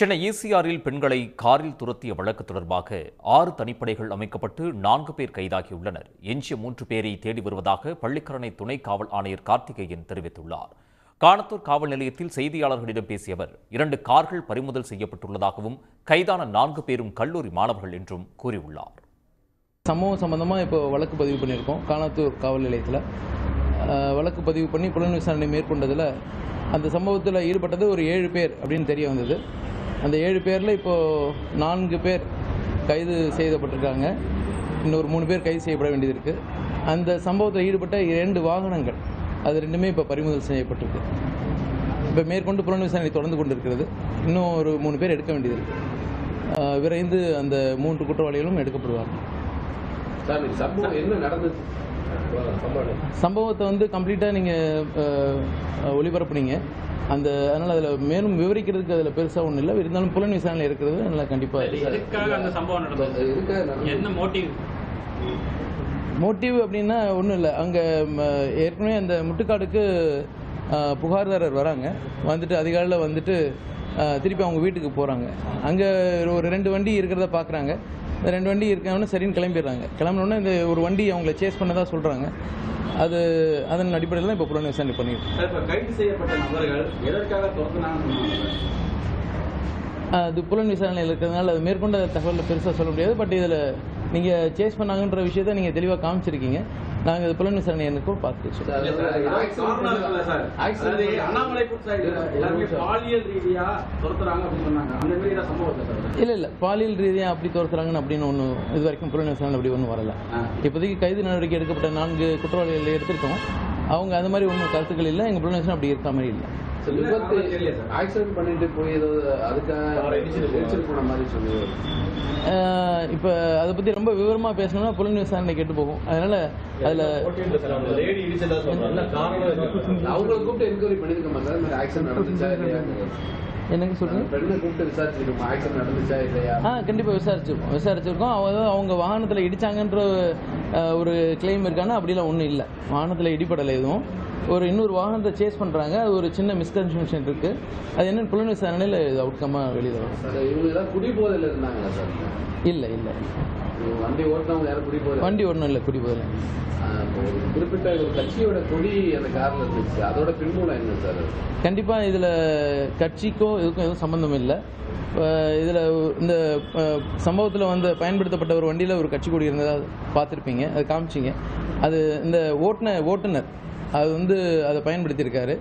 சென்னை ஈசிஆரில் பெண்களை காரில் துரத்திய வழக்கு தொடர்பாக 6 தனிப்படைகள் அமைக்கப்பட்டு 4 பேர் கைதாகியுள்ளனர். எஞ்சிய 3 பேரை தேடி வருவதாக பள்ளிக்கரணை துணை காவல் ஆணையர் கார்த்திகேயன் தெரிவித்துள்ளார். காணத்தூர் காவல் நிலையத்தில் செய்தியாளர்களிடம் பேசிய அவர் 2 கார்கள் பறிமுதல் செய்யப்பட்டுள்ளதாகவும் கைதான 4 பேரும் கல்லூரி மாணவர்கள் என்றும் கூறியுள்ளார். சம்பவம் சம்பந்தமாக இப்போ வழக்கு பதிவு பண்ணியிருக்கோம். காணத்தூர் காவல் நிலையத்தில் வழக்கு பதிவு பண்ணி புலன் விசாரணை மேற்கொண்டதில் அந்த சம்பவத்தில் ஈடுபட்டது ஒரு 7 பேர் அப்படின்னு தெரிய வந்தது. அந்த 7 பேரில் இப்போது 4 பேர் கைது செய்யப்பட்டிருக்காங்க. இன்னொரு 3 பேர் கைது செய்யப்பட வேண்டியது இருக்குது. அந்த சம்பவத்தில் ஈடுபட்ட 2 வாகனங்கள் அது 2மே இப்போ பறிமுதல் செய்யப்பட்டிருக்கு. இப்போ மேற்கொண்டு புலன் விசாரணை தொடர்ந்து கொண்டு இருக்கிறது. இன்னும் ஒரு 3 பேர் எடுக்க வேண்டியது இருக்குது. விரைந்து அந்த 3 குற்றவாளிகளும் எடுக்கப்படுவார்கள். சம்பவத்தை வந்து கம்ப்ளீட்டாக நீங்கள் ஒளிபரப்புனீங்க. அதனால் அதில் மேலும் விவரிக்கிறதுக்கு அதில் பெருசாக ஒன்றும் இல்லை. இருந்தாலும் புலன் விசாரணை இருக்கிறது அதனால் கண்டிப்பாக மோட்டிவ் அப்படின்னா ஒன்றும் இல்லை. அங்கே ஏற்கனவே அந்த முட்டுக்காடுக்கு புகார்தாரர் வராங்க. வந்துட்டு அதிகாலையில் வந்துட்டு திருப்பி அவங்க வீட்டுக்கு போகிறாங்க. அங்கே ஒரு 2 வண்டி இருக்கிறத பார்க்குறாங்க. இந்த 2 வண்டி இருக்கவொன்னே சரின்னு கிளம்பிடுறாங்க. கிளம்பினோடனே இந்த ஒரு வண்டி அவங்கள சேஸ் பண்ணதாக சொல்கிறாங்க. அதன் அடிப்படையில் தான் இப்போ புலன் விசாரணை பண்ணியிருக்கோம். கைது செய்யப்பட்ட நபர்கள் எதற்காக அது புலன் விசாரணையில் இருக்கிறதுனால அது மேற்கொண்ட தகவலில் பெருசாக சொல்ல முடியாது. பட் இதில் நீங்கள் சேஸ் பண்ணாங்கன்ற விஷயத்தை நீங்கள் தெளிவாக காமிச்சிருக்கீங்க. நாங்கள் இது புலன் விசாரணை எனக்கும் பார்த்து இல்லை பாலியல் ரீதியாக அப்படி துரத்துறாங்கன்னு அப்படின்னு ஒன்று இது வரைக்கும் புலன் விசாரணை அப்படி ஒன்றும் வரல. இப்போதைக்கு கைது நடவடிக்கை எடுக்கப்பட்ட 4 குற்றவாளிகள் எடுத்திருக்கோம். அவங்க அது மாதிரி ஒன்றும் கருத்துக்கள் இல்லை. எங்கள் புலன் விசாரணை அப்படி இருக்க மாதிரி இல்லை. இப்போ அதை பற்றி ரொம்ப விவரமாக பேசணும்னா புலன் விசாரணை கெட்டு போகும். அதனால அதில் என்னங்க சொல்றீங்க? கண்டிப்பாக விசாரிச்சிருக்கோம். அவங்க வாகனத்தில் இடிச்சாங்கன்ற ஒரு கிளைம் இருக்கானா அப்படிலாம் ஒன்றும் இல்லை. வாகனத்தில் இடிப்படலை எதுவும். இன்னொரு வாகனத்தை சேஸ் பண்ணுறாங்க. அது ஒரு சின்ன மிஸ்கன்செப்ஷன் இருக்குது. அது என்னென்னு புலன் விசாரணையில் இது அவுட்கமாக வெளியே வரும். குடிபோதையில் இருந்தாங்களா சார்? இல்லை வண்டி ஓட்டினவங்க யாரும் குடிபோதை? வண்டி ஓடணும் இல்லை, குடிபோதை. குறிப்பிட்ட ஒரு கட்சியோட கொடி அந்த காரில் இருந்துச்சு. அதோட பின்புலம் என்ன சார்? கண்டிப்பாக இதில் கட்சிக்கும் இதுக்கும் எதுவும் சம்மந்தம் இல்லை. இதில் இந்த சம்பவத்தில் வந்து பயன்படுத்தப்பட்ட ஒரு வண்டியில் ஒரு கட்சி கொடி இருந்ததாக பார்த்துருப்பீங்க. அது காமிச்சிங்க. அது இந்த ஓட்டுநர் அது வந்து அதை பயன்படுத்தியிருக்காரு.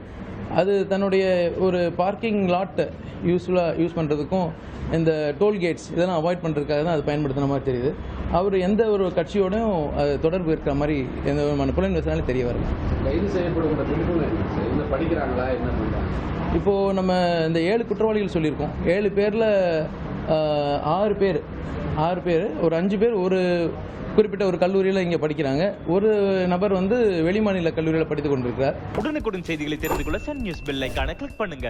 அது தன்னுடைய ஒரு பார்க்கிங் லாட்டை யூஸ் பண்ணுறதுக்கும் இந்த டோல்கேட்ஸ் இதெல்லாம் அவாய்ட் பண்ணுறதுக்காக தான் அது பயன்படுத்தின மாதிரி தெரியுது. அவர் எந்த ஒரு கட்சியோடையும் அது தொடர்பு இருக்கிற மாதிரி எந்த விதமான புலன் விசாரணை தெரிய வரல. கைது செய்யப்படுகிற படிக்கிறாங்களா என்ன பண்ணுறாங்க? இப்போது நம்ம இந்த 7 குற்றவாளிகள் சொல்லியிருக்கோம். 7 பேரில் 6 பேர் ஒரு 5 பேர் ஒரு குறிப்பிட்ட ஒரு கல்லூரியில் இங்கே படிக்கிறாங்க. ஒரு நபர் வந்து வெளிமாநில கல்லூரியில் படித்துக் கொண்டிருக்கிறார். உடனுக்குடன் செய்திகளை தெரிந்து கொள்ள சன் நியூஸ் பெல் ஐகானை கிளிக் பண்ணுங்க.